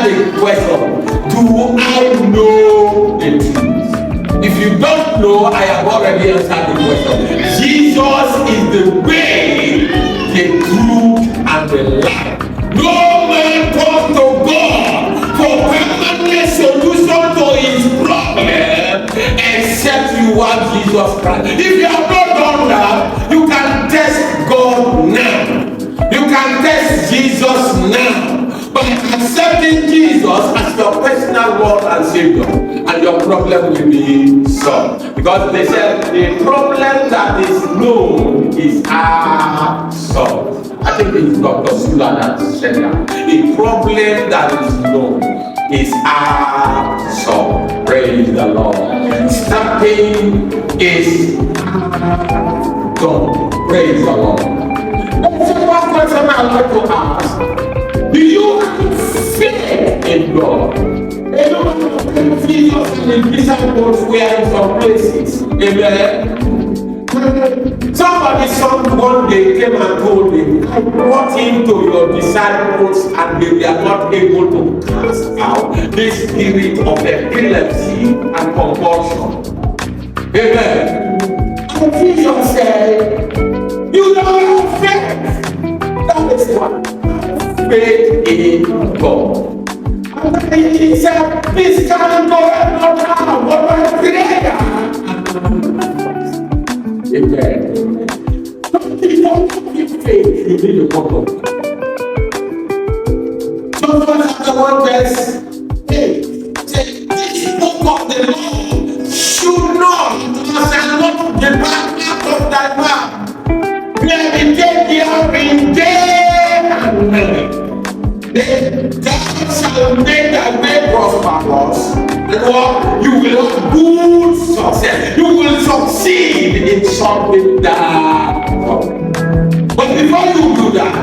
the question, do I know the truth? If you don't know, I have already answered the question. Jesus is the way, the truth, and the life. No man comes to God for permanent solution to his problem except you want Jesus Christ. If you have not done that, you can test God now. You can test Jesus now by accepting Jesus as your personal Lord and Savior, and your problem will be solved. Because they said the problem that is known is solved. I think it's Dr. Sula that said that. The problem that is known is solved. Praise the Lord. Stopping is done. Praise the Lord. One question I like to ask: do you have faith in God? Jesus and the disciples were in some places. Amen. Somebody's son one day came and told me, I brought him to your disciples and they were not able to cast out the spirit of epilepsy and convulsion. Amen. And Jesus said, you don't have faith. That is what faith in God. And then he said, this can go not now, but by prayer. Amen. Don't give faith, you need a problem. John chapter 1 verse 8 says, this book of the law should not, shall not depart out of thy mouth. Meditate therein day and night. Then thou shalt make thy way prosperous. And you will have good success. You will succeed in solving that problem. But before you do that,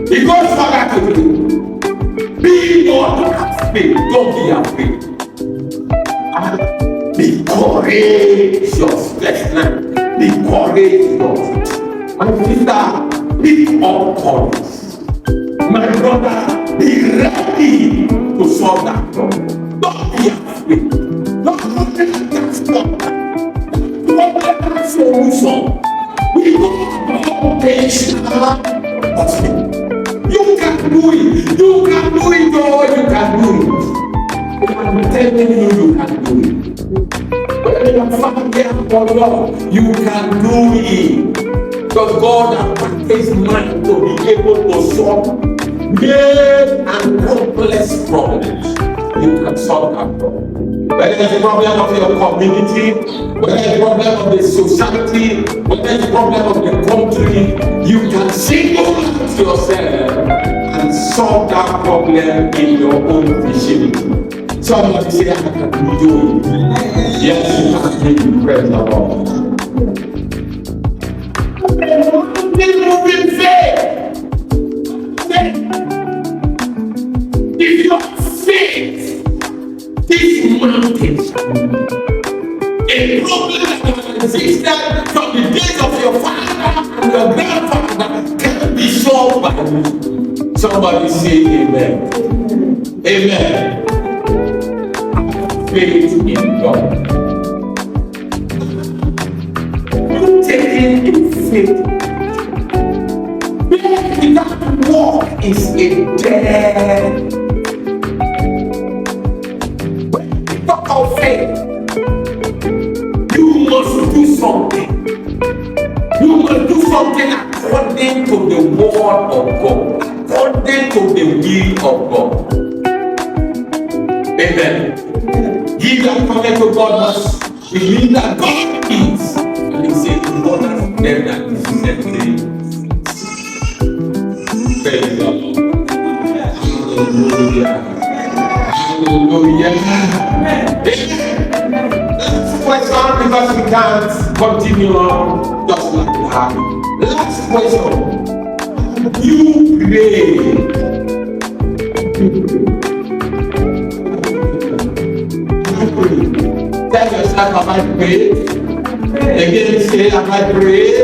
it goes further to do. Be not afraid. Don't be afraid. Be courageous. Let's learn. Be courageous. My sister, pick up courage. My brother, be ready to solve that problem. Don't be afraid. Don't let that stop. Don't let that solution. We don't patient. You can do it. You can do it, or you can do it. I'm telling you, you can do it. When you are found there for God, you can do it. Because God has put his mind to be able to solve great and complex problems. You can solve that problem. Whether it's a problem of your community, whether it's a problem of the society, whether it's a problem of the country, you can single out yourself and solve that problem in your own vicinity. Somebody say, I can do it. Yes, you can do it. Praise the Lord. Moving faith. If you have faith, these mountains, a problem that existed from the days of your father and your grandfather can be solved by you. Somebody say amen. Amen. Faith in God. You taking in faith. Faith without walk is a dead. When you talk of faith, you must do something. You must do something according to the word of God, according to the will of God. Amen. He that cometh to God must believe that God is. And he said, God has them that is sent him. Praise the Lord. Hallelujah. Hallelujah. Last question, because we can't continue on just like that. Last question. You pray. Tell yourself, have I prayed? Again, say, have I prayed?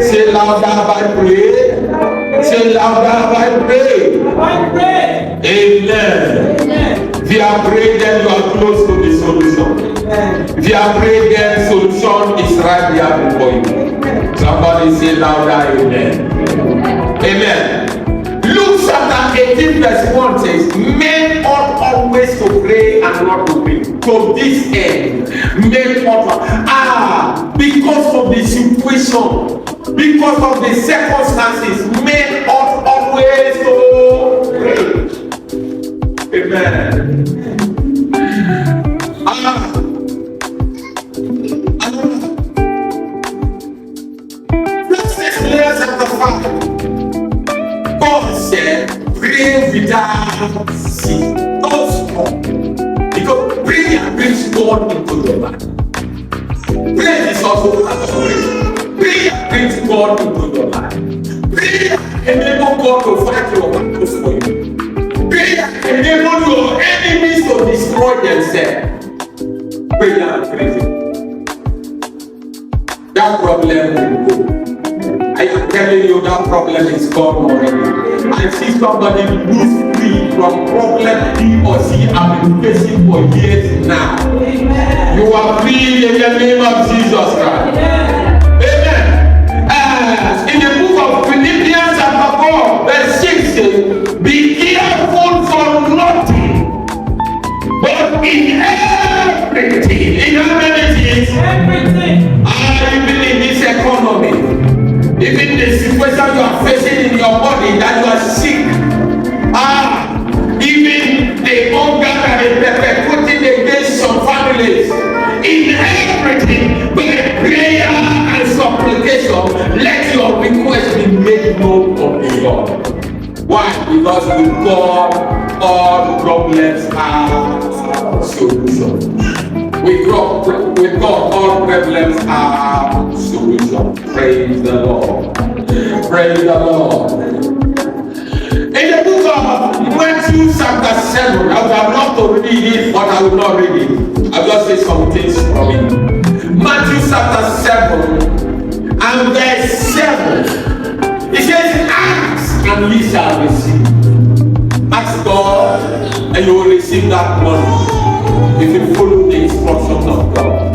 Say louder, have I prayed? Say louder, I pray. Amen. If you are praying, then you are close to the solution. If you are praying, then solution is right there before you. Somebody say louder, amen. Amen. Luke chapter 18 verse 1 says, men ought always to pray and not to pray. To this end, men ought because of the situation, because of the circumstances, men ought always to pray. Amen. Chapter 5. God said, pray without ceasing. Don't stop. Because prayer brings God into your life. Prayer is also part of prayer. Prayer brings God into your life. Prayer enables God to fight your battles for you. Prayer enables your enemies to destroy themselves. Prayer and prayer. That problem will go. I am telling you that problem is gone already. I see somebody lose free from problem he or she has been facing for years now. Amen. You are free in the name of Jesus Christ. Amen. In the book of Philippians chapter 4 verse 6 says, be careful for nothing, but in everything. In how many things? Everything. Even in this economy. Even the situation you are facing in your body, that you are sick, even the hunger that is perpetuating against some families, in everything, by prayer and supplication, let your request be made known unto God. Why? Because with God, all problems are solutions. With God, all problems are solutions. Praise the Lord. Praise the Lord. In the book of Matthew chapter 7, I would have loved to read it, but I will not read it. I'll just say some things from it. Matthew chapter 7 and verse 7. It says, ask and ye shall receive. Ask God and you will receive that money. If you follow the instructions of God,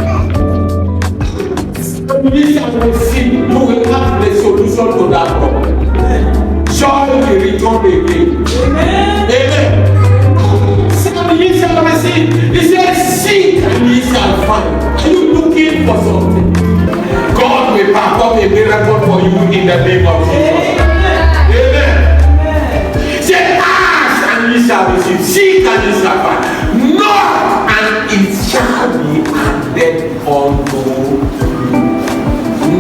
you shall receive, you will have the solution to that problem. Joy will return again. Amen. Amen. So you shall receive. He says, seek and ye shall find. Are you looking for something? God will perform a miracle for you in the name of Jesus. Amen. Say, ask and ye shall receive. Seek and ye shall find. Knock and it shall be added unto you.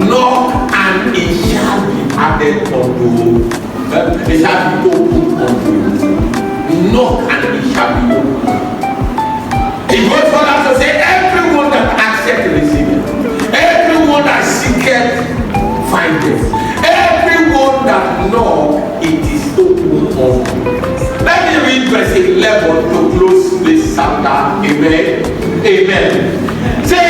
Knock and it shall be added unto you. It shall be opened unto you. Knock and it shall be opened. It goes further to say, everyone that asketh receiveth. Everyone that seeketh findeth. Everyone that knock, it is open unto you. Let me read verse 11 to close this chapter. Amen. Amen. Say,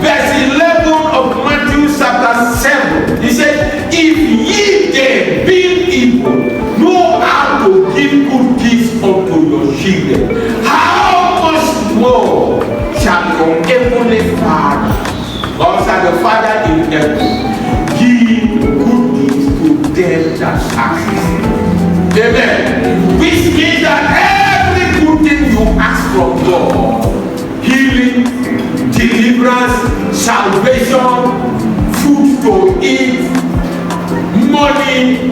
verse 11 of Matthew chapter 7. He said, if ye then, being evil, know how to give good gifts unto your children, how much more shall your heavenly Father, or shall the Father in heaven, give good gifts to them that ask? Amen. Which means that every good thing you ask from God, healing, deliverance, salvation, food to eat, money,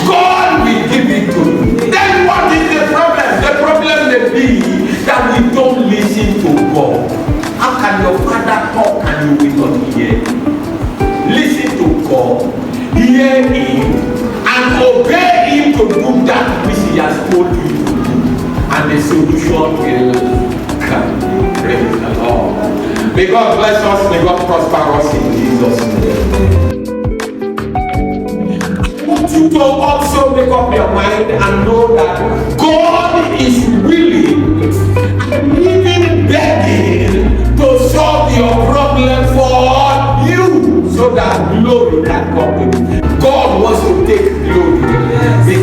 God will give it to you. Then what is the problem? The problem may be that we don't listen to God. How can your father talk and you will not hear? Listen to God, hear Him, and obey Him to do that which He has told you to do, and the solution will come. Praise the Lord. May God bless us, may God prosper us in Jesus' name. I want you to also make up your mind and know that God is willing and even begging to solve your problem for you, so that glory can come. God wants to take glory.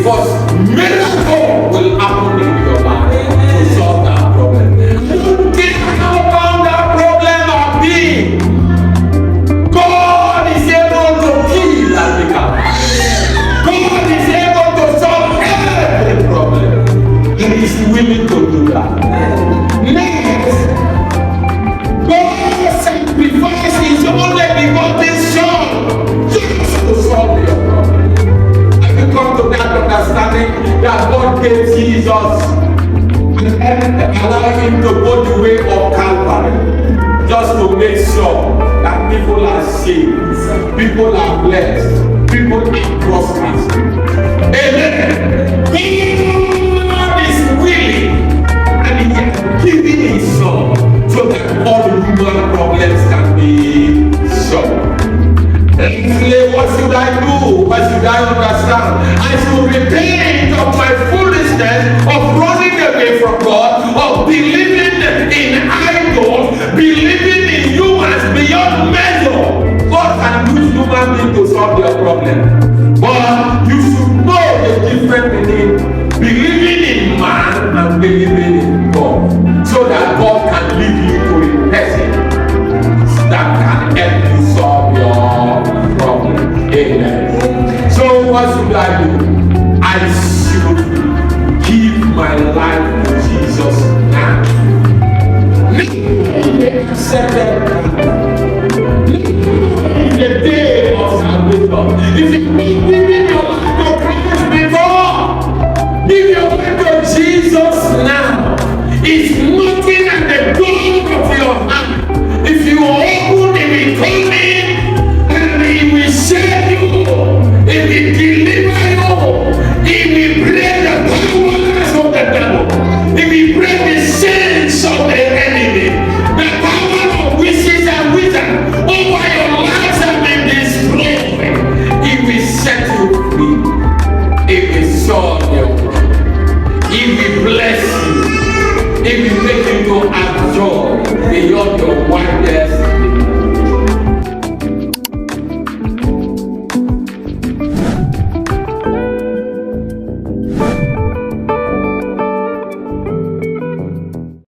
because miracle will happen in your life to solve that problem. Think how long that problem have been. God is able to kill and make up. God is able to solve every problem. He is willing to do that. Next, God sacrificed His only begotten Son just to solve your problem. And we come to that understanding that God gave Jesus and allowed Him to go the way of Calvary just to make sure that people are saved, people are blessed, people are prosperous. Amen. God is willing and He has given His Son so that all human problems can be solved. What should I do? What should I understand? I should repent of my foolishness of running away from God, of believing in idols, believing in humans beyond measure. God can use human beings to solve your problem. But you should know the difference between believing in man and believing in God, so that God can lead you to a person that can help you solve your problem. Amen. So what should I do? I should give my life to Jesus now. Accepted in the day of salvation. If it means